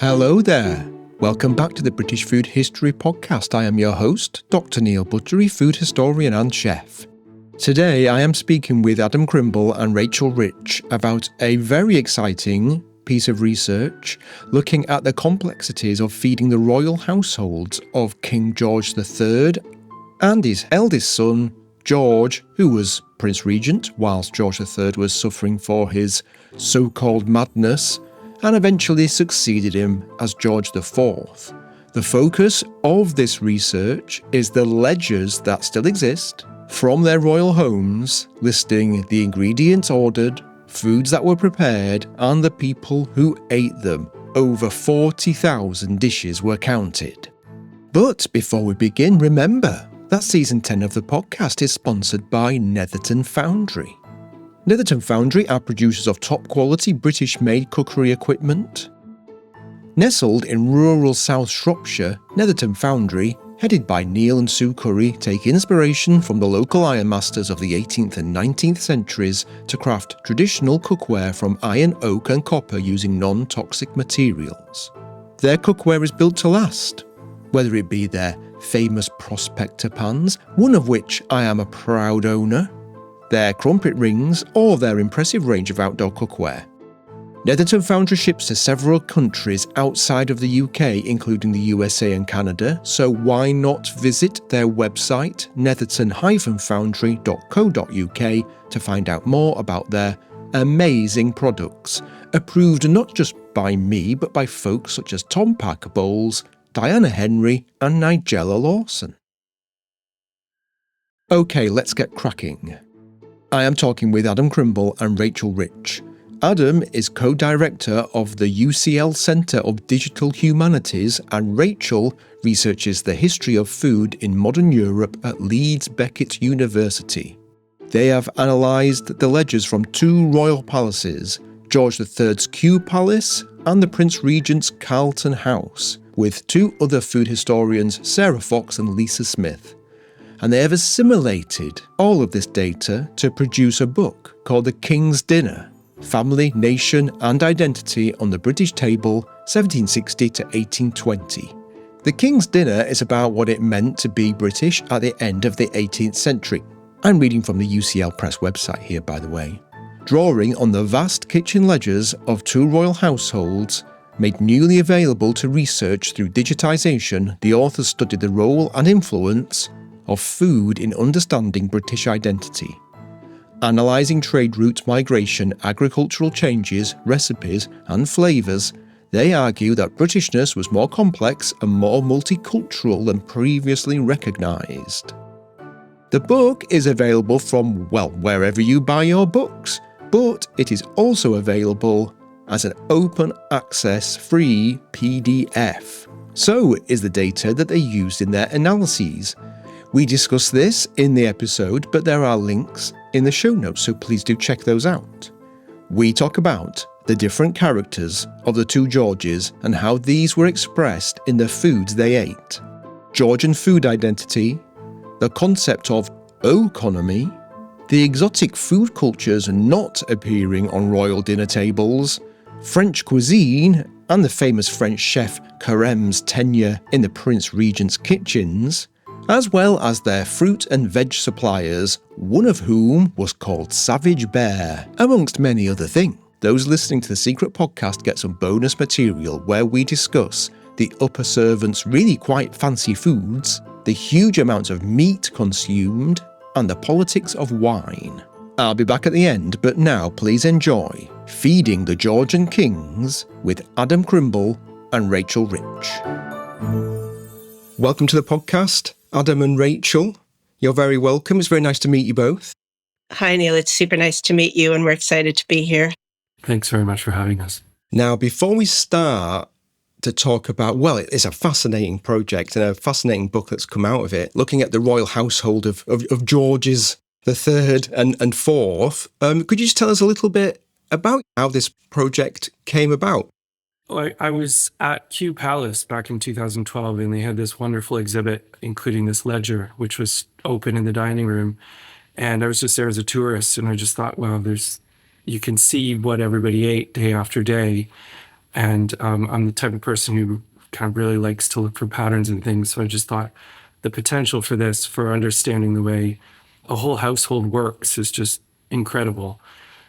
Hello there. Welcome back to the British Food History Podcast. I am your host, Dr. Neil Buttery, food historian and chef. Today I am speaking with Adam Crymble and Rachel Rich about a very exciting piece of research looking at the complexities of feeding the royal households of King George III and his eldest son, George, who was Prince Regent whilst George III was suffering for his so-called madness, and eventually succeeded him as George IV. The focus of this research is the ledgers that still exist from their royal homes, listing the ingredients ordered, foods that were prepared, and the people who ate them. Over 40,000 dishes were counted. But before we begin, remember that Season 10 of the podcast is sponsored by Netherton Foundry. Netherton Foundry are producers of top-quality British-made cookery equipment. Nestled in rural South Shropshire, Netherton Foundry, headed by Neil and Sue Curry, take inspiration from the local ironmasters of the 18th and 19th centuries to craft traditional cookware from iron, oak and copper using non-toxic materials. Their cookware is built to last, whether it be their famous prospector pans, one of which I am a proud owner, their crumpet rings, or their impressive range of outdoor cookware. Netherton Foundry ships to several countries outside of the UK, including the USA and Canada, so why not visit their website, netherton-foundry.co.uk, to find out more about their amazing products, approved not just by me, but by folks such as Tom Parker Bowles, Diana Henry, and Nigella Lawson. Okay, let's get cracking. I am talking with Adam Crymble and Rachel Rich. Adam is co-director of the UCL Centre of Digital Humanities, and Rachel researches the history of food in modern Europe at Leeds Beckett University. They have analysed the ledgers from two royal palaces, George III's Kew Palace and the Prince Regent's Carlton House, with two other food historians, Sarah Fox and Lisa Smith. And they have assimilated all of this data to produce a book called The King's Dinner: Family, Nation and Identity on the British Table, 1760 to 1820. The King's Dinner is about what it meant to be British at the end of the 18th century. I'm reading from the UCL Press website here, by the way. Drawing on the vast kitchen ledgers of two royal households, made newly available to research through digitisation, the authors studied the role and influence of food in understanding British identity. Analysing trade routes, migration, agricultural changes, recipes and flavours, they argue that Britishness was more complex and more multicultural than previously recognised. The book is available from, well, wherever you buy your books, but it is also available as an open access free PDF. So is the data that they used in their analyses. We discuss this in the episode, but there are links in the show notes, so please do check those out. We talk about the different characters of the two Georges and how these were expressed in the foods they ate, Georgian food identity, the concept of oeconomy, the exotic food cultures not appearing on royal dinner tables, French cuisine, and the famous French chef Carême's tenure in the Prince Regent's kitchens, as well as their fruit and veg suppliers, one of whom was called Savage Bear, amongst many other things. Those listening to the Secret Podcast get some bonus material where we discuss the upper servants' really quite fancy foods, the huge amounts of meat consumed, and the politics of wine. I'll be back at the end, but now please enjoy Feeding the Georgian Kings with Adam Crymble and Rachel Rich. Welcome to the podcast, Adam and Rachel. You're very welcome. It's very nice to meet you both. Hi, Neil. It's super nice to meet you, and we're excited to be here. Thanks very much for having us. Now, before we start to talk about, well, it's a fascinating project and a fascinating book that's come out of it, looking at the royal household of Georges the third and fourth. Could you just tell us a little bit about how this project came about? Well, I was at Kew Palace back in 2012, and they had this wonderful exhibit, including this ledger, which was open in the dining room. And I was just there as a tourist, and I just thought, wow, you can see what everybody ate day after day. And I'm the type of person who kind of really likes to look for patterns and things. So I just thought the potential for this, for understanding the way a whole household works, is just incredible.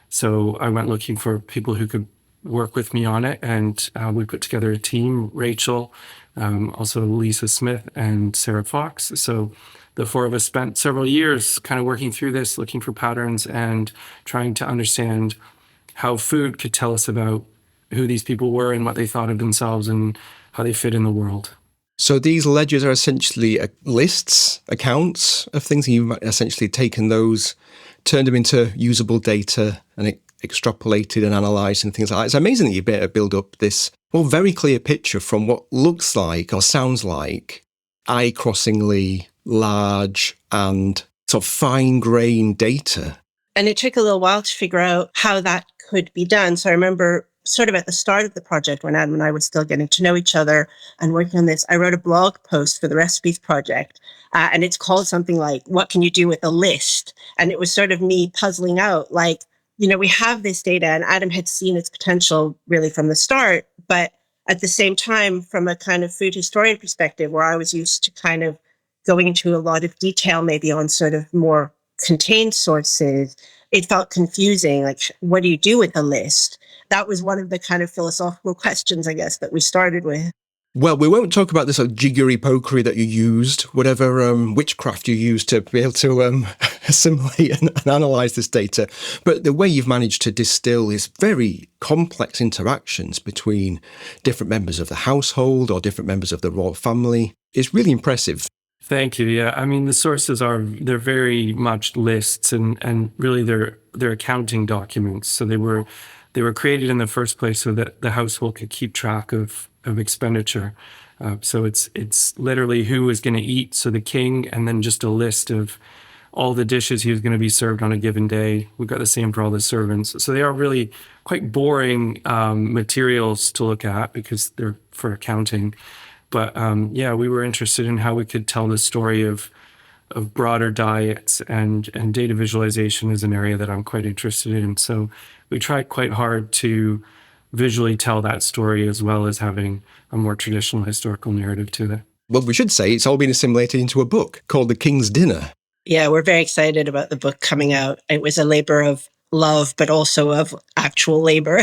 So I went looking for people who could work with me on it, and we put together a team: Rachel, also Lisa Smith, and Sarah Fox. So the four of us spent several years kind of working through this, looking for patterns and trying to understand how food could tell us about who these people were and what they thought of themselves and how they fit in the world. So these ledgers are essentially lists, accounts of things, and you've essentially taken those, turned them into usable data, and extrapolated and analysed and things like that. It's amazing that you better build up this, very clear picture from what looks like or sounds like eye-crossingly large and sort of fine-grained data. And it took a little while to figure out how that could be done. So I remember sort of at the start of the project, when Adam and I were still getting to know each other and working on this, I wrote a blog post for the Recipes Project. And it's called something like, "What can you do with a list?" And it was sort of me puzzling out, like, we have this data, and Adam had seen its potential really from the start. But at the same time, from a kind of food historian perspective, where I was used to kind of going into a lot of detail, maybe on sort of more contained sources, it felt confusing. Like, what do you do with a list? That was one of the kind of philosophical questions, I guess, that we started with. Well, we won't talk about this jiggery-pokery that you used, whatever witchcraft you used to be able to assimilate and analyse this data. But the way you've managed to distill is very complex interactions between different members of the household or different members of the royal family is really impressive. Thank you. Yeah, I mean, the sources they're very much lists, and really they're accounting documents. So they were created in the first place so that the household could keep track of expenditure. So it's literally who was going to eat. So the king, and then just a list of all the dishes he was going to be served on a given day. We've got the same for all the servants. So they are really quite boring materials to look at because they're for accounting. But we were interested in how we could tell the story of broader diets, and data visualization is an area that I'm quite interested in. So we tried quite hard to visually tell that story, as well as having a more traditional historical narrative to it. Well, we should say it's all been assimilated into a book called The King's Dinner. Yeah, we're very excited about the book coming out. It was a labor of love, but also of actual labor.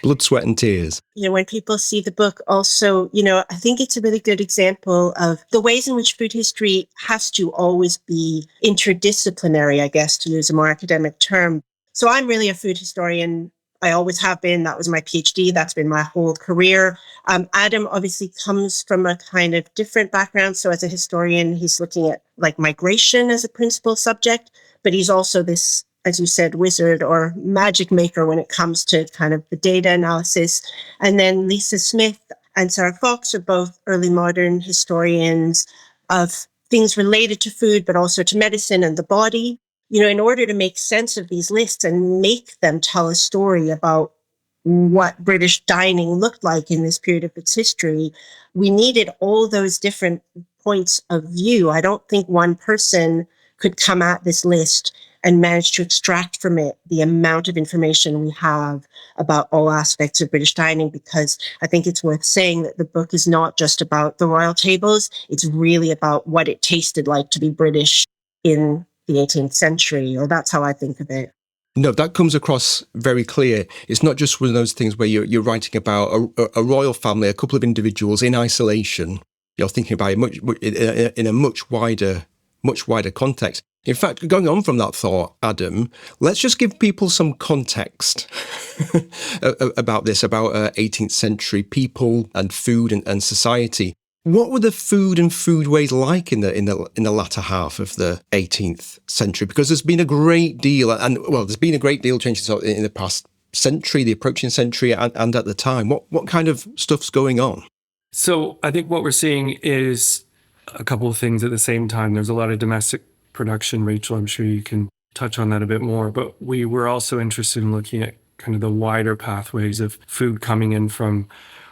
Blood, sweat and tears. When people see the book also, I think it's a really good example of the ways in which food history has to always be interdisciplinary, I guess, to use a more academic term. So I'm really a food historian. I always have been. That was my PhD. That's been my whole career. Adam obviously comes from a kind of different background. So as a historian, he's looking at like migration as a principal subject, but he's also this, as you said, wizard or magic maker when it comes to kind of the data analysis. And then Lisa Smith and Sarah Fox are both early modern historians of things related to food, but also to medicine and the body. In order to make sense of these lists and make them tell a story about what British dining looked like in this period of its history, we needed all those different points of view. I don't think one person could come at this list and manage to extract from it the amount of information we have about all aspects of British dining, because I think it's worth saying that the book is not just about the royal tables. It's really about what it tasted like to be British in the 18th century, or that's how I think of it. No, that comes across very clear. It's not just one of those things where you're writing about a royal family, a couple of individuals in isolation. You're thinking about it in a much wider context. In fact, going on from that thought, Adam, let's just give people some context about this, about 18th century people and food and society. What were the food and foodways like in the latter half of the 18th century? Because there's been a great deal, there's been a great deal changing in the past century, the approaching century, and at the time. What kind of stuff's going on? So I think what we're seeing is a couple of things at the same time. There's a lot of domestic production. Rachel, I'm sure you can touch on that a bit more, but we were also interested in looking at kind of the wider pathways of food coming in from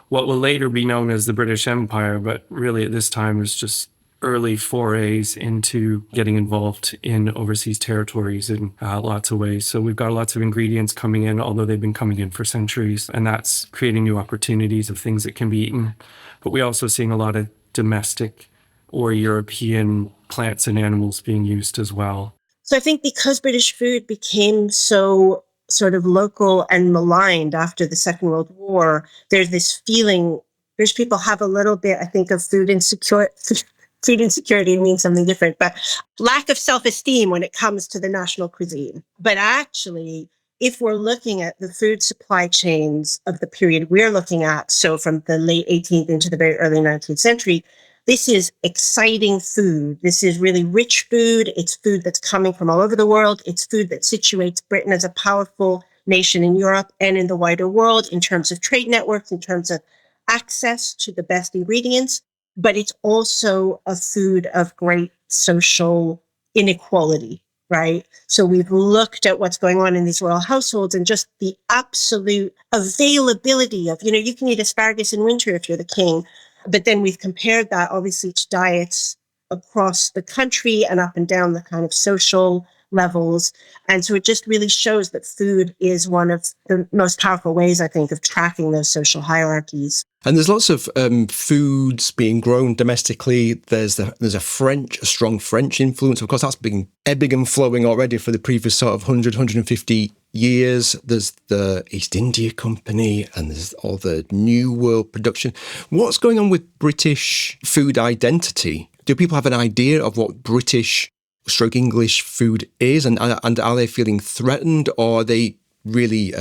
what will later be known as the British Empire, but really at this time is just early forays into getting involved in overseas territories in lots of ways. So we've got lots of ingredients coming in, although they've been coming in for centuries, and that's creating new opportunities of things that can be eaten. But we're also seeing a lot of domestic or European plants and animals being used as well. So I think because British food became so sort of local and maligned after the Second World War, there's this feeling British people have a little bit, I think, of food insecurity. Food insecurity means something different, but lack of self-esteem when it comes to the national cuisine. But actually, if we're looking at the food supply chains of the period we're looking at, so from the late 18th into the very early 19th century, this is exciting food. This is really rich food. It's food that's coming from all over the world. It's food that situates Britain as a powerful nation in Europe and in the wider world in terms of trade networks, in terms of access to the best ingredients. But it's also a food of great social inequality, right? So we've looked at what's going on in these royal households and just the absolute availability of, you can eat asparagus in winter if you're the king. But then we've compared that obviously to diets across the country and up and down the kind of social levels. And so it just really shows that food is one of the most powerful ways, I think, of tracking those social hierarchies. And there's lots of foods being grown domestically. There's a strong French influence. Of course, that's been ebbing and flowing already for the previous sort of 150 years. There's the East India Company and there's all the New World production. What's going on with British food identity? Do people have an idea of what British / English food is, and are they feeling threatened, or are they really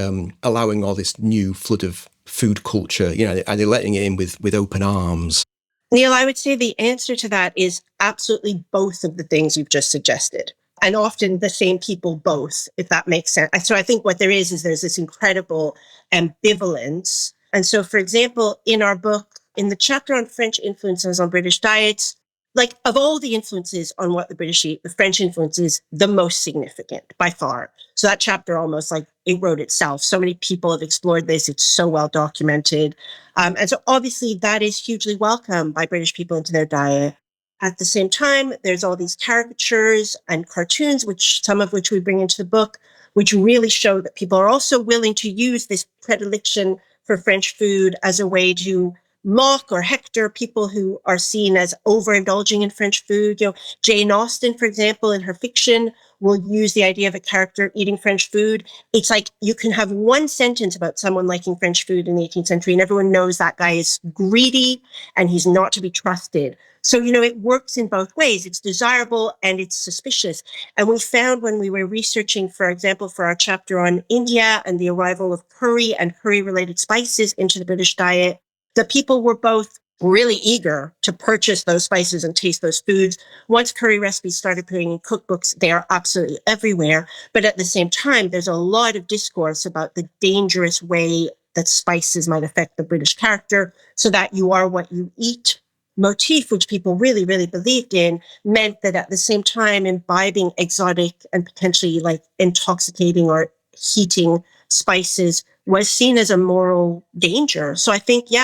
allowing all this new flood of food culture? Are they letting it in with open arms? Neil, I would say the answer to that is absolutely both of the things you've just suggested, and often the same people both, if that makes sense. So I think what there is there's this incredible ambivalence. And so, for example, in our book, in the chapter on French influences on British diets, like of all the influences on what the British eat, the French influence is the most significant by far. So that chapter almost like it wrote itself. So many people have explored this. It's so well documented. And so obviously that is hugely welcome by British people into their diet. At the same time, there's all these caricatures and cartoons, some of which we bring into the book, which really show that people are also willing to use this predilection for French food as a way to mock or hector people who are seen as overindulging in French food. Jane Austen, for example, in her fiction, will use the idea of a character eating French food. It's like you can have one sentence about someone liking French food in the 18th century, and everyone knows that guy is greedy and he's not to be trusted. So, it works in both ways. It's desirable and it's suspicious. And we found when we were researching, for example, for our chapter on India and the arrival of curry and curry-related spices into the British diet, the people were both really eager to purchase those spices and taste those foods. Once curry recipes started appearing in cookbooks, they are absolutely everywhere. But at the same time, there's a lot of discourse about the dangerous way that spices might affect the British character, so that you are what you eat motif, which people really, really believed in, meant that at the same time, imbibing exotic and potentially like intoxicating or heating spices was seen as a moral danger. So I think, you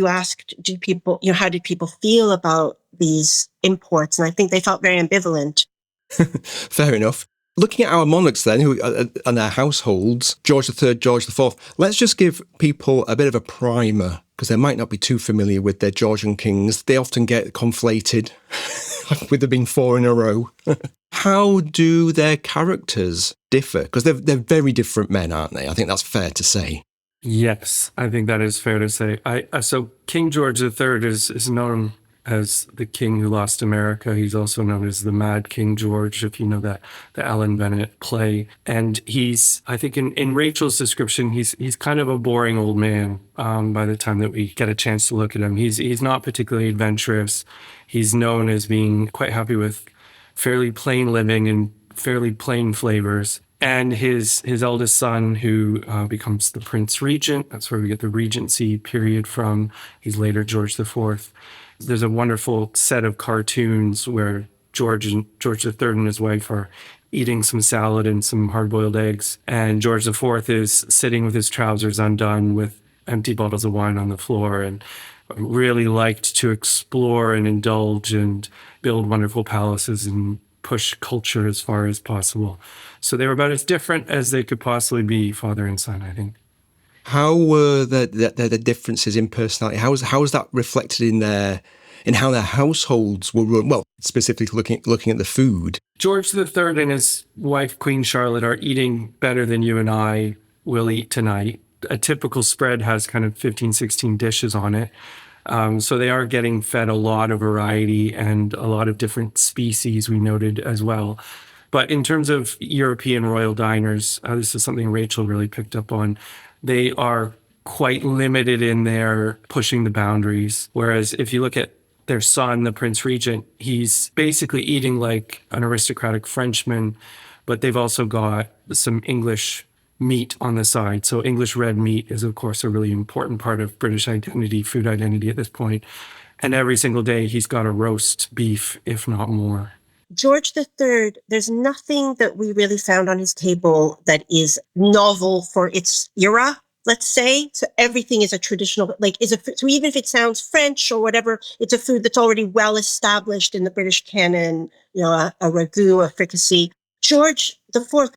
asked, how did people feel about these imports? And I think they felt very ambivalent. Fair enough. Looking at our monarchs then, who and their households, George III, George IV, let's just give people a bit of a primer, because they might not be too familiar with their Georgian kings. They often get conflated with there being 4 in a row. How do their characters differ? Because they're very different men, aren't they? I think that's fair to say. Yes, I think that is fair to say. So King George III is known as the king who lost America. He's also known as the Mad King George, if you know the Alan Bennett play. And he's, I think in Rachel's description, he's kind of a boring old man by the time that we get a chance to look at him. He's not particularly adventurous. He's known as being quite happy with fairly plain living and fairly plain flavors. And his eldest son, who becomes the Prince Regent, that's where we get the Regency period from. He's later George IV. There's a wonderful set of cartoons where George III and his wife are eating some salad and some hard-boiled eggs, and George IV is sitting with his trousers undone with empty bottles of wine on the floor. And really liked to explore and indulge and build wonderful palaces and push culture as far as possible. So they were about as different as they could possibly be, father and son, I think. How were the differences in personality? How was that reflected in how their households were run? Well, specifically looking at the food. George III and his wife, Queen Charlotte, are eating better than you and I will eat tonight. A typical spread has kind of 15, 16 dishes on it. So they are getting fed a lot of variety and a lot of different species, we noted as well. But in terms of European royal diners, this is something Rachel really picked up on. They are quite limited in their pushing the boundaries. Whereas if you look at their son, the Prince Regent, he's basically eating like an aristocratic Frenchman, but they've also got some English meat on the side. So English red meat is, of course, a really important part of British identity, food identity at this point. And every single day he's got a roast beef, if not more. George III, there's nothing that we really found on his table that is novel for its era, let's say. So everything is a traditional, so even if it sounds French or whatever, it's a food that's already well established in the British canon, a ragout, a fricassee. George IV,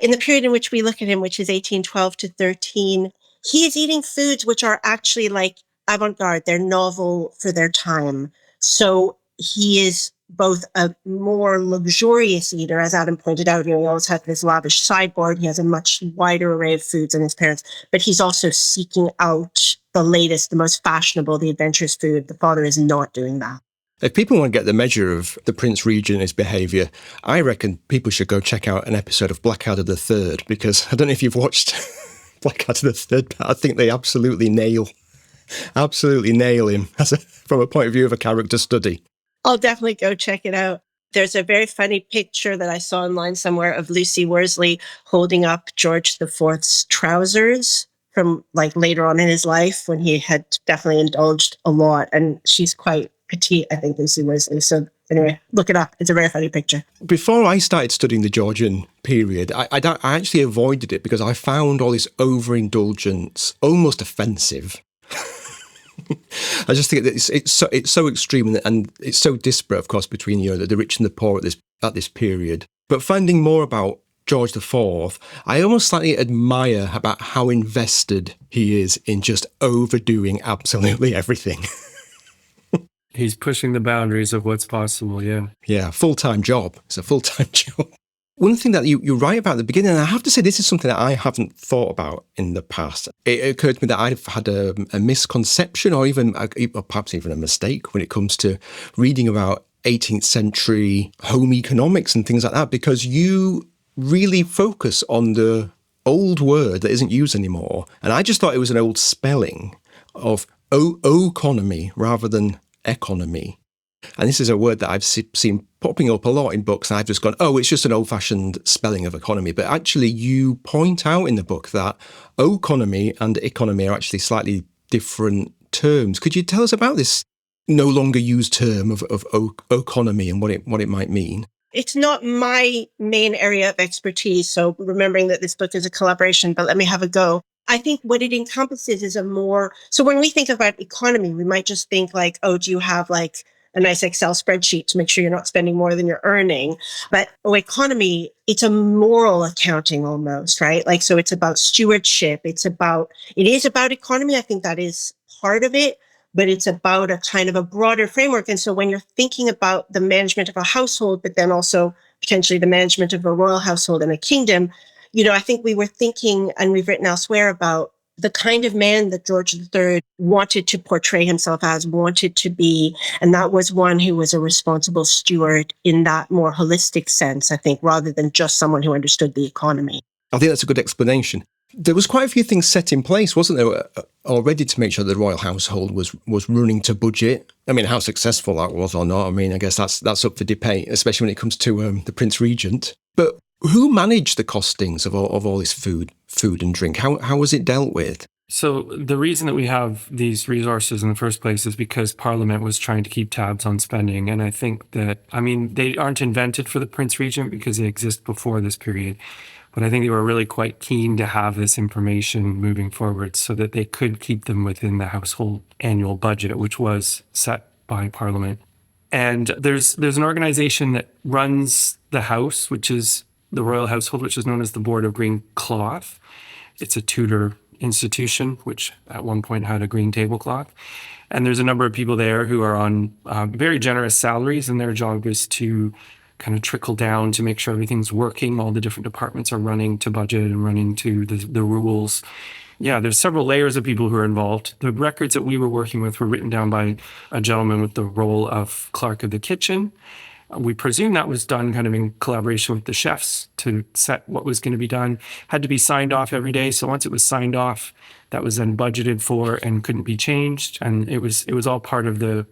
in the period in which we look at him, which is 1812 to 13, he is eating foods which are actually like avant-garde. They're novel for their time. So he is both a more luxurious eater, as Adam pointed out. He always had this lavish sideboard. He has a much wider array of foods than his parents, but he's also seeking out the latest, the most fashionable, the adventurous food. The father is not doing that. If people want to get the measure of the Prince Regent and his behaviour, I reckon people should go check out an episode of Blackadder III, because I don't know if you've watched Blackadder III, but I think they absolutely nail him from a point of view of a character study. I'll definitely go check it out. There's a very funny picture that I saw online somewhere of Lucy Worsley holding up George IV's trousers from later on in his life, when he had definitely indulged a lot. And she's quite petite, I think, Lucy Worsley. So anyway, look it up. It's a very funny picture. Before I started studying the Georgian period, I actually avoided it because I found all this overindulgence almost offensive. I just think that it's so extreme and it's so disparate, of course, between the rich and the poor at this period. But finding more about George IV, I almost slightly admire about how invested he is in just overdoing absolutely everything. He's pushing the boundaries of what's possible, yeah. Yeah, full-time job. It's a full-time job. One thing that you write about at the beginning, and I have to say this is something that I haven't thought about in the past. It occurred to me that I've had a misconception or perhaps even a mistake when it comes to reading about 18th century home economics and things like that, because you really focus on the old word that isn't used anymore. And I just thought it was an old spelling of economy rather than economy. And this is a word that I've seen popping up a lot in books, and I've just gone, it's just an old-fashioned spelling of economy. But actually, you point out in the book that economy and economy are actually slightly different terms. Could you tell us about this no longer used term of economy and what it might mean? It's not my main area of expertise, so remembering that this book is a collaboration, but let me have a go. I think what it encompasses is so when we think about economy, we might just think do you have a nice Excel spreadsheet to make sure you're not spending more than you're earning? But economy, it's a moral accounting almost, right? So it's about stewardship. It is about economy. I think that is part of it, but it's about a kind of a broader framework. And so when you're thinking about the management of a household, but then also potentially the management of a royal household and a kingdom, I think we were thinking, and we've written elsewhere, about the kind of man that George III wanted to portray himself as, wanted to be. And that was one who was a responsible steward in that more holistic sense, I think, rather than just someone who understood the economy. I think that's a good explanation. There was quite a few things set in place, wasn't there, already to make sure the royal household was running to budget? I mean, how successful that was or not, I guess that's up for debate, especially when it comes to the Prince Regent. But who managed the costings of all this food and drink? How was it dealt with? So the reason that we have these resources in the first place is because Parliament was trying to keep tabs on spending. And I think that, they aren't invented for the Prince Regent because they exist before this period. But I think they were really quite keen to have this information moving forward so that they could keep them within the household annual budget, which was set by Parliament. And there's an organization that runs the house, which is the royal household, which is known as the Board of Green Cloth. It's a Tudor institution, which at one point had a green tablecloth. And there's a number of people there who are on very generous salaries, and their job is to kind of trickle down to make sure everything's working. All the different departments are running to budget and running to the rules. Yeah, there's several layers of people who are involved. The records that we were working with were written down by a gentleman with the role of clerk of the kitchen. We presume that was done kind of in collaboration with the chefs to set what was going to be done. Had to be signed off every day. So once it was signed off, that was then budgeted for and couldn't be changed. And it was all part of the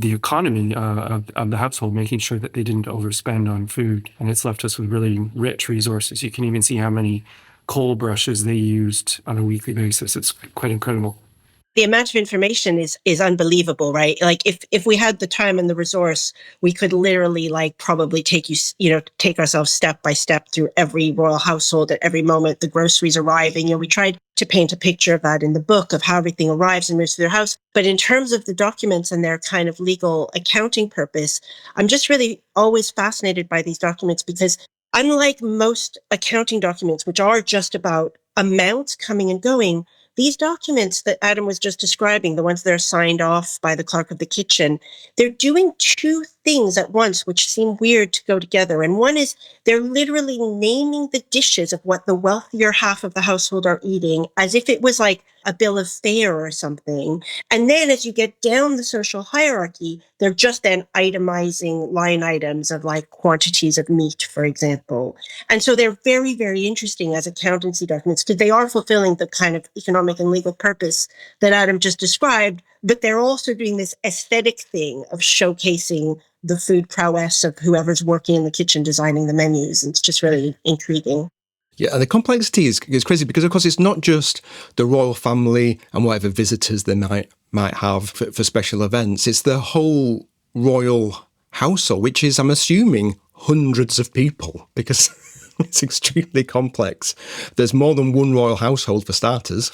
economy of the household, making sure that they didn't overspend on food. And it's left us with really rich resources. You can even see how many coal brushes they used on a weekly basis. It's quite incredible. The amount of information is unbelievable, right? Like if we had the time and the resource, we could literally probably take ourselves step by step through every royal household at every moment, the groceries arriving. We tried to paint a picture of that in the book of how everything arrives and moves to their house. But in terms of the documents and their kind of legal accounting purpose, I'm just really always fascinated by these documents because unlike most accounting documents, which are just about amounts coming and going, these documents that Adam was just describing, the ones that are signed off by the clerk of the kitchen, they're doing two things at once, which seem weird to go together. And one is they're literally naming the dishes of what the wealthier half of the household are eating as if it was like a bill of fare or something. And then as you get down the social hierarchy, they're just then itemizing line items of quantities of meat, for example. And so they're very, very interesting as accountancy documents because they are fulfilling the kind of economic and legal purpose that Adam just described, but they're also doing this aesthetic thing of showcasing the food prowess of whoever's working in the kitchen designing the menus. And it's just really intriguing. Yeah, and the complexity is crazy because, of course, it's not just the royal family and whatever visitors they might have for special events. It's the whole royal household, which is, I'm assuming, hundreds of people because it's extremely complex. There's more than one royal household for starters.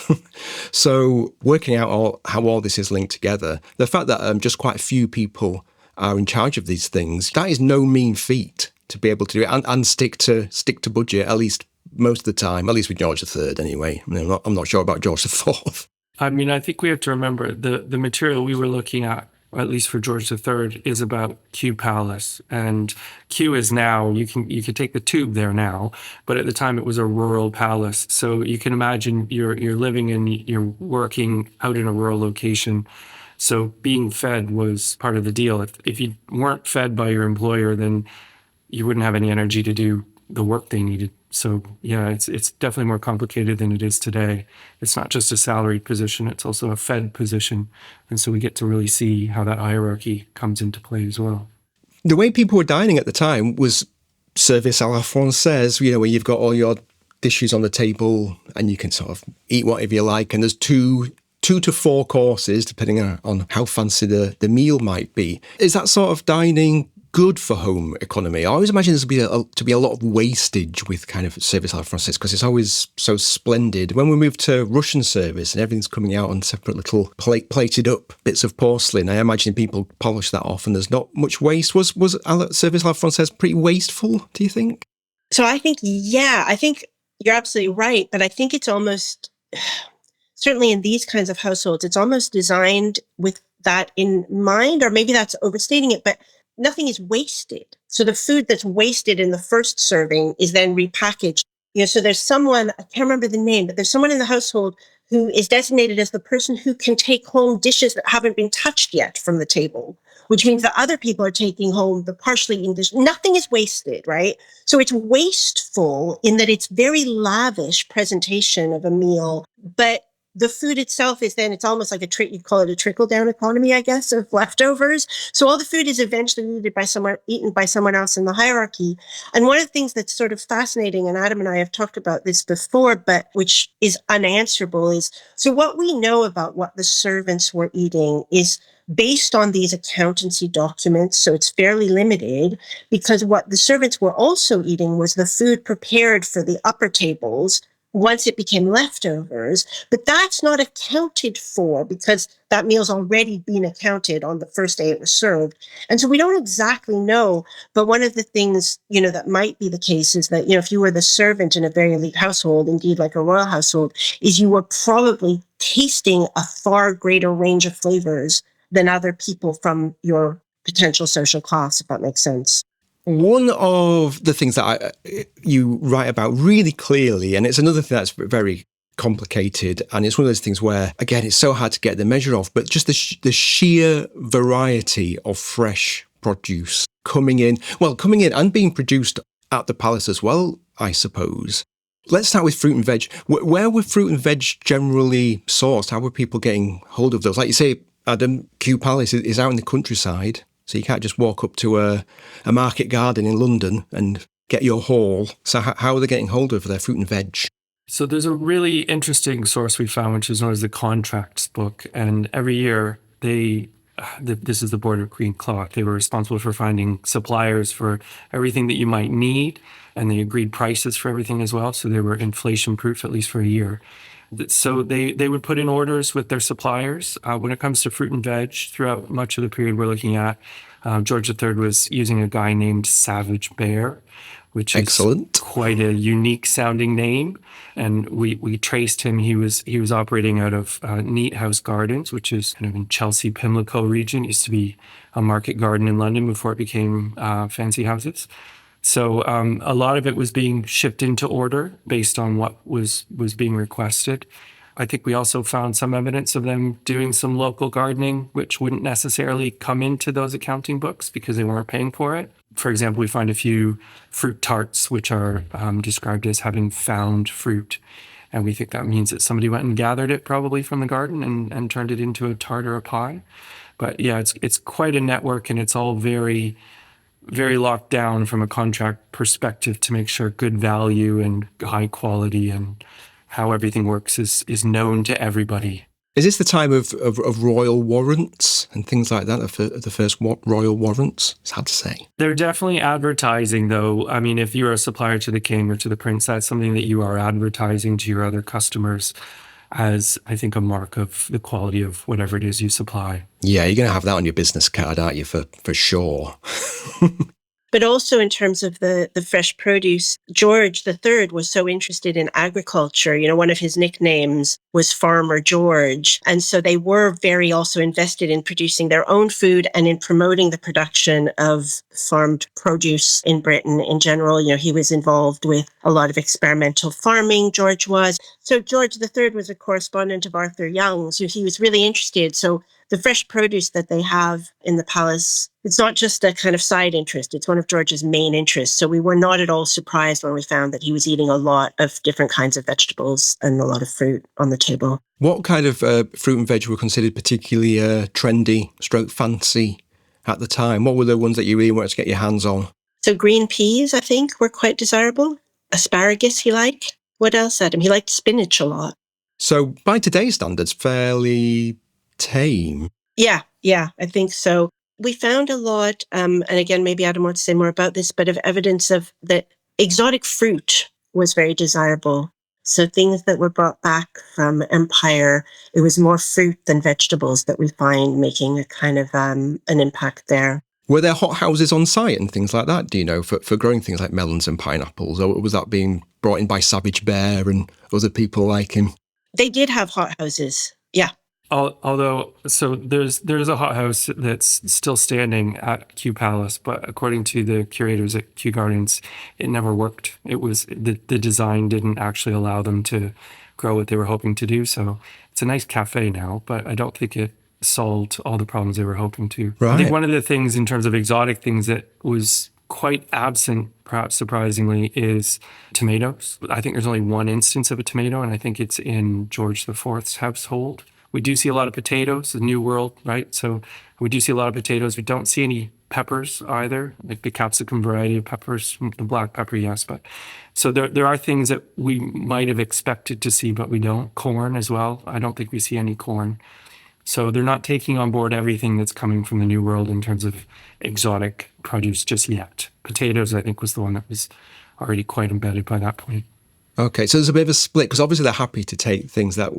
So working out how all this is linked together, the fact that just quite a few people are in charge of these things, that is no mean feat to be able to do it and stick to budget, at least most of the time, at least with George III anyway. I'm not sure about George IV. I mean, I think we have to remember the material we were looking at, or at least for George III, is about Kew Palace. And Kew is now, you can take the tube there now, but at the time it was a rural palace. So you can imagine you're living and you're working out in a rural location. So being fed was part of the deal. If you weren't fed by your employer, then you wouldn't have any energy to do the work they needed. So yeah, it's definitely more complicated than it is today. It's not just a salaried position, it's also a fed position. And so we get to really see how that hierarchy comes into play as well. The way people were dining at the time was service à la française, where you've got all your dishes on the table and you can sort of eat whatever you like. And there's two to four courses, depending on how fancy the meal might be. Is that sort of dining good for home economy? I always imagine there's to be a lot of wastage with kind of service à la française because it's always so splendid. When we moved to Russian service and everything's coming out on separate little plated up bits of porcelain, I imagine people polish that off and there's not much waste. Was service à la française pretty wasteful, do you think? So I think you're absolutely right. But I think it's almost, certainly in these kinds of households, it's almost designed with that in mind, or maybe that's overstating it, but nothing is wasted. So the food that's wasted in the first serving is then repackaged. So there's someone, I can't remember the name, but there's someone in the household who is designated as the person who can take home dishes that haven't been touched yet from the table, which means that other people are taking home the partially eaten dish. Nothing is wasted, right? So it's wasteful in that it's very lavish presentation of a meal, but the food itself is then, it's almost like you'd call it a trickle-down economy, I guess, of leftovers. So all the food is eventually eaten by someone else in the hierarchy. And one of the things that's sort of fascinating, and Adam and I have talked about this before, but which is unanswerable, is so what we know about what the servants were eating is based on these accountancy documents. So it's fairly limited, because what the servants were also eating was the food prepared for the upper tables once it became leftovers. But that's not accounted for because that meal's already been accounted on the first day it was served. And so we don't exactly know. But one of the things, that might be the case is that, if you were the servant in a very elite household, indeed like a royal household, is you were probably tasting a far greater range of flavors than other people from your potential social class, if that makes sense. One of the things that you write about really clearly, and it's another thing that's very complicated, and it's one of those things where, again, it's so hard to get the measure of, but just the sheer variety of fresh produce coming in and being produced at the palace as well, I suppose. Let's start with fruit and veg. Where were fruit and veg generally sourced? How were people getting hold of those? Like you say, Adam, Kew Palace is out in the countryside. So you can't just walk up to a market garden in London and get your haul. So how are they getting hold of their fruit and veg? So there's a really interesting source we found, which is known as the Contracts Book. And every year this is the Board of Green Cloth. They were responsible for finding suppliers for everything that you might need. And they agreed prices for everything as well. So they were inflation proof, at least for a year. So they would put in orders with their suppliers. When it comes to fruit and veg, throughout much of the period we're looking at, George III was using a guy named Savage Bear, which Excellent. is quite a unique sounding name. And we traced him. He was operating out of Neat House Gardens, which is kind of in Chelsea, Pimlico region. It used to be a market garden in London before it became fancy houses. So a lot of it was being shipped into order based on what was being requested. I think we also found some evidence of them doing some local gardening, which wouldn't necessarily come into those accounting books because they weren't paying for it. For example, we find a few fruit tarts, which are described as having found fruit. And we think that means that somebody went and gathered it probably from the garden and turned it into a tart or a pie. But yeah, it's quite a network, and it's all very locked down from a contract perspective to make sure good value and high quality and how everything works is known to everybody. Is this the time of royal warrants and things like that, the first royal warrants? It's hard to say. They're definitely advertising, though. I mean, if you're a supplier to the king or to the prince, that's something that you are advertising to your other customers as, I think, a mark of the quality of whatever it is you supply. Yeah, you're going to have that on your business card, aren't you, for sure? But also in terms of the fresh produce, George III was so interested in agriculture. One of his nicknames was Farmer George. And so they were very also invested in producing their own food and in promoting the production of farmed produce in Britain in general. He was involved with a lot of experimental farming, George was. So George III was a correspondent of Arthur Young. So he was really interested. So the fresh produce that they have in the palace, it's not just a kind of side interest. It's one of George's main interests. So we were not at all surprised when we found that he was eating a lot of different kinds of vegetables and a lot of fruit on the table. What kind of fruit and veg were considered particularly trendy, fancy at the time? What were the ones that you really wanted to get your hands on? So green peas, I think, were quite desirable. Asparagus he liked. What else, Adam? He liked spinach a lot. So by today's standards, fairly tame. Yeah, I think so. We found a lot, and again, maybe Adam wants to say more about this, but of evidence of that exotic fruit was very desirable. So things that were brought back from Empire, it was more fruit than vegetables that we find making a kind of an impact there. Were there hot houses on site and things like that, do you know, for growing things like melons and pineapples? Or was that being brought in by Savage Bear and other people like him? They did have hot houses, yeah. Although, so there's a hothouse that's still standing at Kew Palace, but according to the curators at Kew Gardens, it never worked. It was the design didn't actually allow them to grow what they were hoping to do. So it's a nice cafe now, but I don't think it solved all the problems they were hoping to. Right. I think one of the things in terms of exotic things that was quite absent, perhaps surprisingly, is tomatoes. I think there's only one instance of a tomato, and I think it's in George IV's household. We do see a lot of potatoes, the New World, right? So we do see a lot of potatoes. We don't see any peppers either, like the capsicum variety of peppers, the black pepper, yes. But so there are things that we might have expected to see, but we don't. Corn as well. I don't think we see any corn. So they're not taking on board everything that's coming from the New World in terms of exotic produce just yet. Potatoes, I think, was the one that was already quite embedded by that point. Okay, so there's a bit of a split, because obviously they're happy to take things that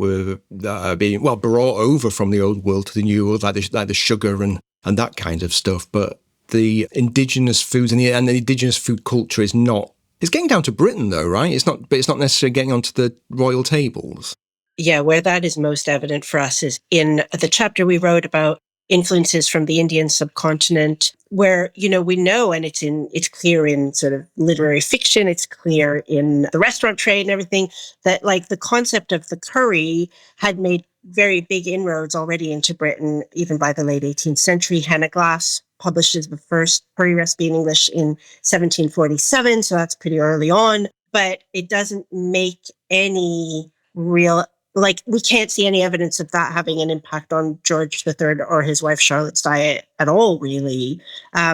are being, well, brought over from the old world to the new world, like the sugar and that kind of stuff. But the indigenous foods and the indigenous food culture is not, it's getting down to Britain though, right? But it's not necessarily getting onto the royal tables. Yeah, where that is most evident for us is in the chapter we wrote about influences from the Indian subcontinent, where, we know, and it's clear in sort of literary fiction, it's clear in the restaurant trade and everything, that like the concept of the curry had made very big inroads already into Britain, even by the late 18th century. Hannah Glass publishes the first curry recipe in English in 1747, so that's pretty early on, but it doesn't make any real, like, we can't see any evidence of that having an impact on George III or his wife Charlotte's diet at all, really.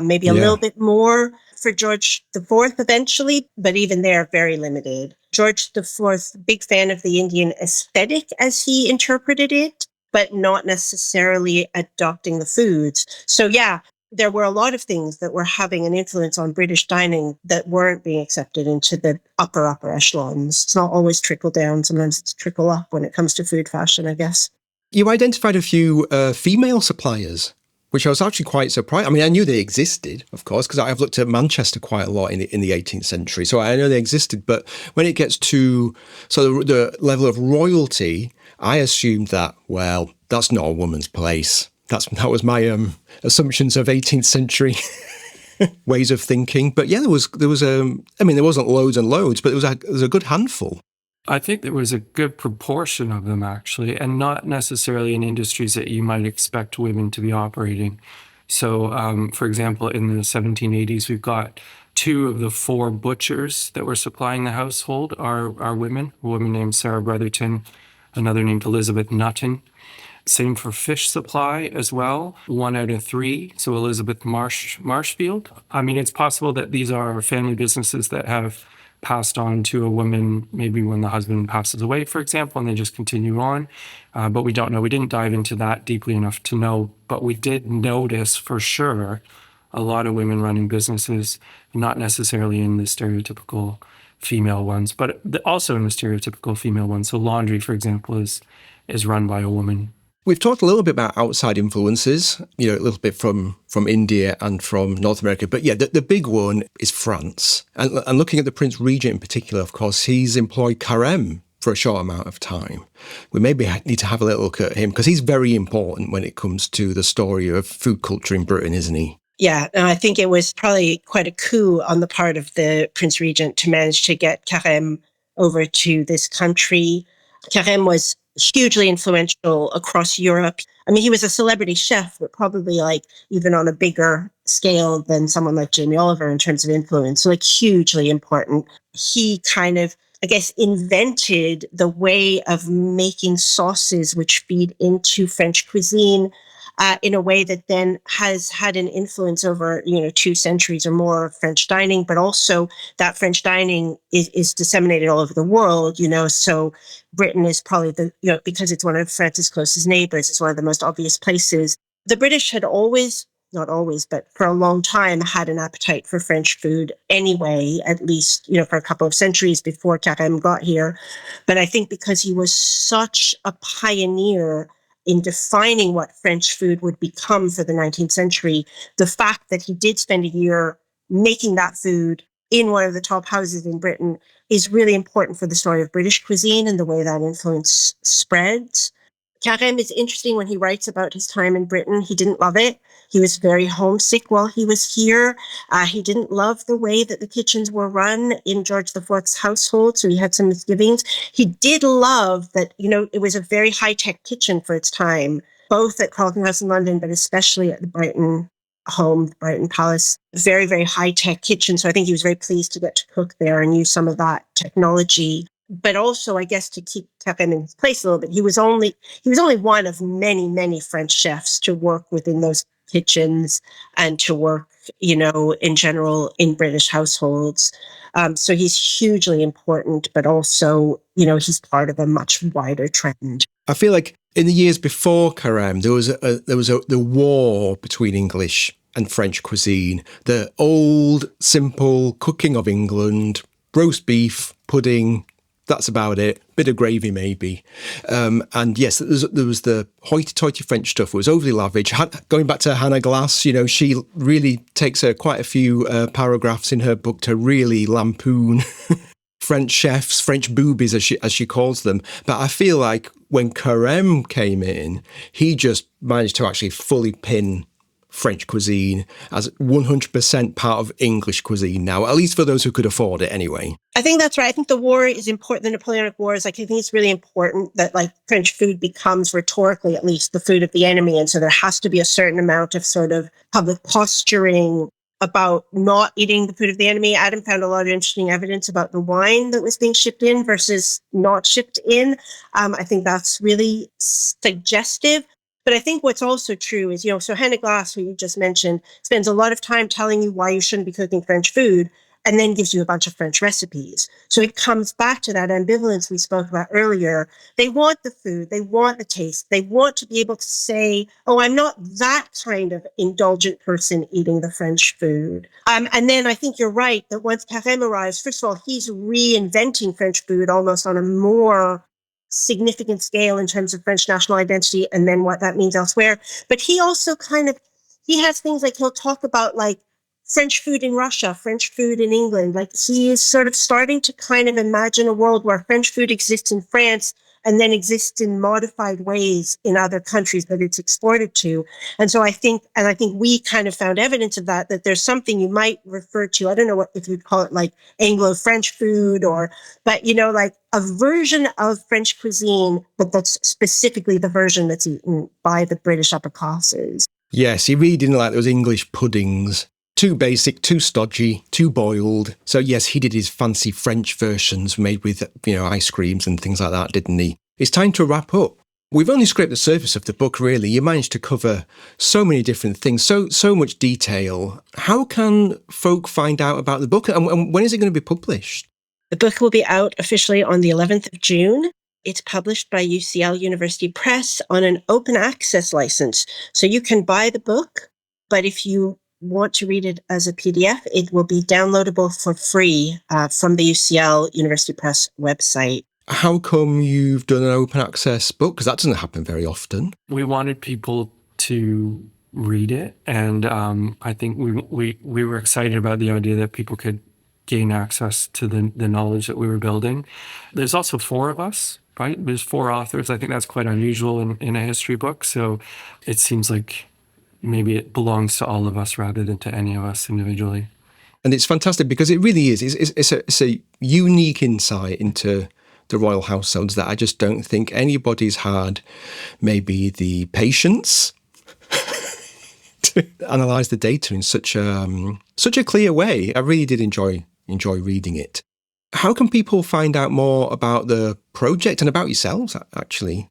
Maybe a little bit more for George IV eventually, but even there, very limited. George IV, big fan of the Indian aesthetic as he interpreted it, but not necessarily adopting the foods. So yeah, there were a lot of things that were having an influence on British dining that weren't being accepted into the upper echelons. It's not always trickle down. Sometimes it's trickle up when it comes to food fashion, I guess. You identified a few female suppliers, which I was actually quite surprised. I mean, I knew they existed, of course, because I've looked at Manchester quite a lot in the 18th century. So I know they existed. But when it gets to the level of royalty, I assumed that, well, that's not a woman's place. That was my assumptions of 18th century ways of thinking. But yeah, there was I mean, there wasn't loads and loads, but there was a good handful. I think there was a good proportion of them, actually, and not necessarily in industries that you might expect women to be operating. So, for example, in the 1780s, we've got 2 of the 4 butchers that were supplying the household are women. A woman named Sarah Brotherton, another named Elizabeth Nutton. Same for fish supply as well. 1 out of 3. So Elizabeth Marshfield. I mean, it's possible that these are family businesses that have passed on to a woman, maybe when the husband passes away, for example, and they just continue on. But we don't know. We didn't dive into that deeply enough to know. But we did notice for sure a lot of women running businesses, not necessarily in the stereotypical female ones, but also in the stereotypical female ones. So laundry, for example, is run by a woman. We've talked a little bit about outside influences, a little bit from India and from North America. But yeah, the big one is France. And looking at the Prince Regent in particular, of course, he's employed Carême for a short amount of time. We maybe need to have a little look at him because he's very important when it comes to the story of food culture in Britain, isn't he? Yeah, and I think it was probably quite a coup on the part of the Prince Regent to manage to get Carême over to this country. Carême was hugely influential across Europe. I mean, he was a celebrity chef, but probably like even on a bigger scale than someone like Jamie Oliver in terms of influence. So like hugely important. He kind of, I guess, invented the way of making sauces which feed into French cuisine in a way that then has had an influence over, 2 centuries or more of French dining, but also that French dining is disseminated all over the world, so Britain is probably because it's one of France's closest neighbors, it's one of the most obvious places. The British had always, not always, but for a long time had an appetite for French food anyway, at least, for a couple of centuries before Carême got here. But I think because he was such a pioneer in defining what French food would become for the 19th century, the fact that he did spend a year making that food in one of the top houses in Britain is really important for the story of British cuisine and the way that influence spreads. Carême is interesting when he writes about his time in Britain. He didn't love it. He was very homesick while he was here. He didn't love the way that the kitchens were run in George IV's household, so he had some misgivings. He did love that, it was a very high-tech kitchen for its time, both at Carlton House in London, but especially at the Brighton home, Brighton Palace, very, very high-tech kitchen. So I think he was very pleased to get to cook there and use some of that technology. But also, I guess, to keep Carême in his place a little bit, he was only one of many, many French chefs to work within those kitchens and to work, in general in British households. So he's hugely important, but also, he's part of a much wider trend. I feel like in the years before Carême, there was the war between English and French cuisine. The old, simple cooking of England, roast beef, pudding. That's about it. Bit of gravy, maybe. And yes, there was the hoity-toity French stuff. It was overly lavish. Going back to Hannah Glass, she really takes quite a few paragraphs in her book to really lampoon French chefs, French boobies, as she calls them. But I feel like when Carême came in, he just managed to actually fully pin French cuisine as 100% part of English cuisine now, at least for those who could afford it anyway. I think that's right. I think the war is important. The Napoleonic Wars, I think it's really important that French food becomes, rhetorically at least, the food of the enemy. And so there has to be a certain amount of sort of public posturing about not eating the food of the enemy. Adam found a lot of interesting evidence about the wine that was being shipped in versus not shipped in. I think that's really suggestive. But I think what's also true is, so Hannah Glass, who you just mentioned, spends a lot of time telling you why you shouldn't be cooking French food and then gives you a bunch of French recipes. So it comes back to that ambivalence we spoke about earlier. They want the food. They want the taste. They want to be able to say, oh, I'm not that kind of indulgent person eating the French food. And then I think you're right that once Carême arrives, first of all, he's reinventing French food almost on a more significant scale in terms of French national identity and then what that means elsewhere. But he also he has things like he'll talk about French food in Russia, French food in England. He is sort of starting to kind of imagine a world where French food exists in France and then exists in modified ways in other countries that it's exported to. And so I think we kind of found evidence of that there's something you might refer to, I don't know if you'd call it Anglo-French food but a version of French cuisine, but that's specifically the version that's eaten by the British upper classes. Yes, he really didn't like those English puddings. Too basic, too stodgy, too boiled. So yes, he did his fancy French versions made with, ice creams and things like that, didn't he? It's time to wrap up. We've only scraped the surface of the book, really. You managed to cover so many different things, so much detail. How can folk find out about the book and when is it going to be published? The book will be out officially on the 11th of June. It's published by UCL University Press on an open access license. So you can buy the book, but if you want to read it as a PDF, it will be downloadable for free from the UCL University Press website. How come you've done an open access book? Because that doesn't happen very often. We wanted people to read it, and I think we were excited about the idea that people could gain access to the knowledge that we were building. There's also 4 of us, right? There's 4 authors. I think that's quite unusual in a history book. So it seems like maybe it belongs to all of us rather than to any of us individually. And it's fantastic because it really is. It's a unique insight into the royal households that I just don't think anybody's had maybe the patience to analyse the data in such a clear way. I really did enjoy reading it. How can people find out more about the project and about yourselves, actually?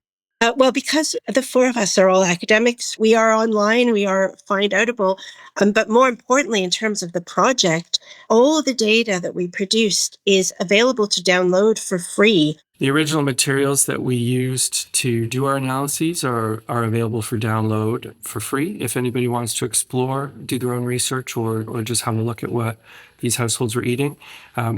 Well, because the 4 of us are all academics, we are online, we are find outable. But more importantly, in terms of the project, all the data that we produced is available to download for free. The original materials that we used to do our analyses are available for download for free. If anybody wants to explore, do their own research, or just have a look at what these households were eating.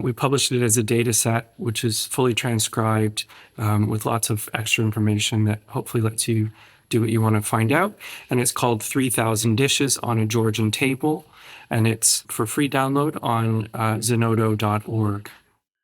We published it as a data set, which is fully transcribed with lots of extra information that hopefully lets you do what you want to find out. And it's called 3,000 Dishes on a Georgian Table. And it's for free download on zenodo.org.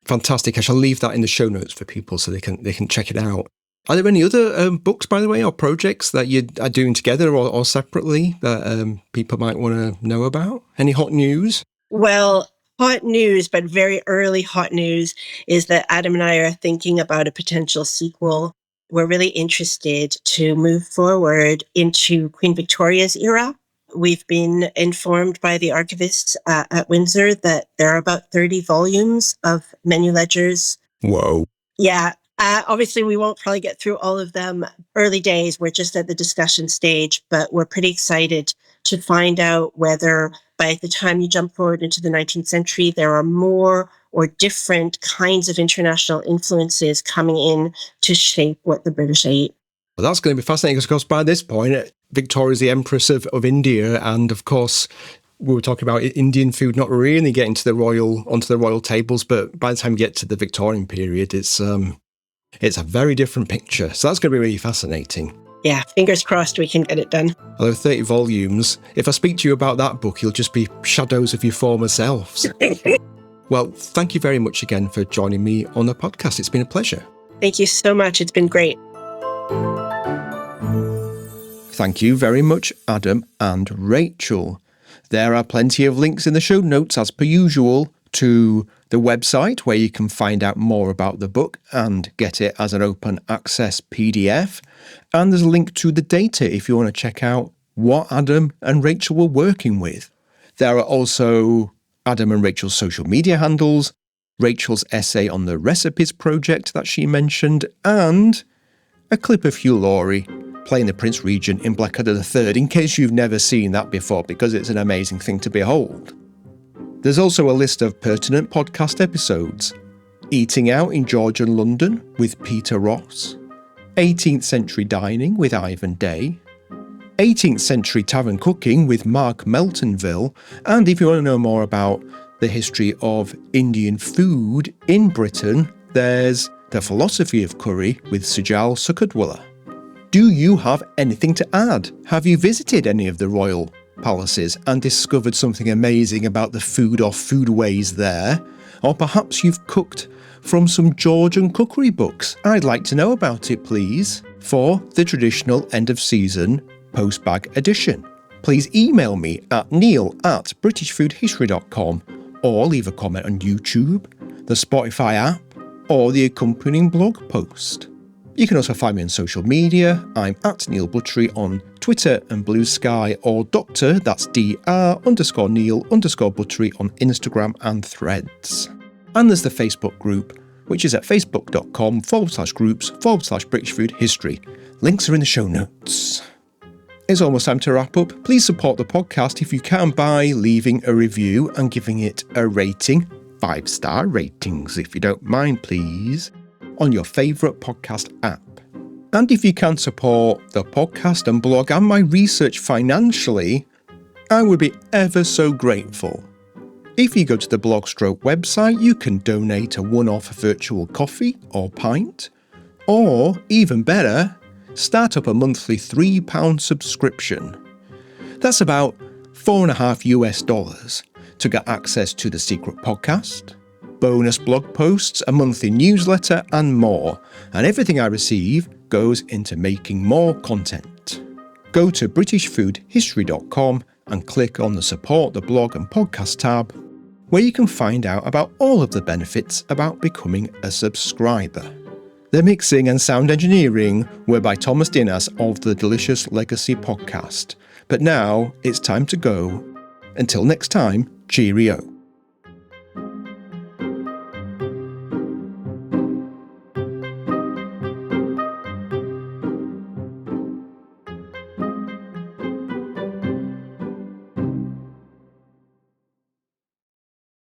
Fantastic. I shall leave that in the show notes for people so they can check it out. Are there any other books, by the way, or projects that you are doing together or separately that people might want to know about? Any hot news? Well, hot news, but very early hot news, is that Adam and I are thinking about a potential sequel. We're really interested to move forward into Queen Victoria's era, we've been informed by the archivists at Windsor that there are about 30 volumes of menu ledgers. Whoa. Yeah. Obviously, we won't probably get through all of them. Early days, we're just at the discussion stage, but we're pretty excited to find out whether by the time you jump forward into the 19th century, there are more or different kinds of international influences coming in to shape what the British ate. Well, that's going to be fascinating because, of course, by this point, Victoria's the Empress of India. And, of course, we were talking about Indian food not really getting onto the royal tables. But by the time you get to the Victorian period, it's a very different picture. So that's going to be really fascinating. Yeah, fingers crossed we can get it done. Although 30 volumes, if I speak to you about that book, you'll just be shadows of your former selves. Well, thank you very much again for joining me on the podcast. It's been a pleasure. Thank you so much. It's been great. Thank you very much, Adam and Rachel. There are plenty of links in the show notes, as per usual, to the website where you can find out more about the book and get it as an open access PDF. And there's a link to the data if you want to check out what Adam and Rachel were working with. There are also Adam and Rachel's social media handles, Rachel's essay on the recipes project that she mentioned, and a clip of Hugh Laurie playing the Prince Regent in Blackadder III, in case you've never seen that before, because it's an amazing thing to behold. There's also a list of pertinent podcast episodes: Eating Out in Georgian London with Peter Ross, 18th Century Dining with Ivan Day, 18th Century Tavern Cooking with Mark Meltonville, and if you want to know more about the history of Indian food in Britain, there's The Philosophy of Curry with Sujal Sukadwala. Do you have anything to add? Have you visited any of the royal palaces and discovered something amazing about the food or foodways there? Or perhaps you've cooked from some Georgian cookery books. I'd like to know about it, please, for the traditional end-of-season post-bag edition. Please email me at neil@britishfoodhistory.com or leave a comment on YouTube, the Spotify app, or the accompanying blog post. You can also find me on social media. I'm at Neil Buttery on Twitter and Blue Sky, or Dr. that's Dr_Neil_Buttery on Instagram and Threads. And there's the Facebook group, which is at facebook.com/groups/British Food History. Links are in the show notes. It's almost time to wrap up. Please support the podcast if you can by leaving a review and giving it a rating. 5-star ratings, if you don't mind, please, on your favourite podcast app. And if you can support the podcast and blog and my research financially, I would be ever so grateful. If you go to the Blogstroke website, you can donate a one-off virtual coffee or pint, or even better, start up a monthly £3 subscription. That's about $4.50 to get access to the secret podcast, bonus blog posts, a monthly newsletter, and more. And everything I receive goes into making more content. Go to britishfoodhistory.com and click on the Support the Blog and Podcast tab, where you can find out about all of the benefits about becoming a subscriber. The mixing and sound engineering were by Thomas Dinas of the Delicious Legacy podcast. But now it's time to go. Until next time, cheerio.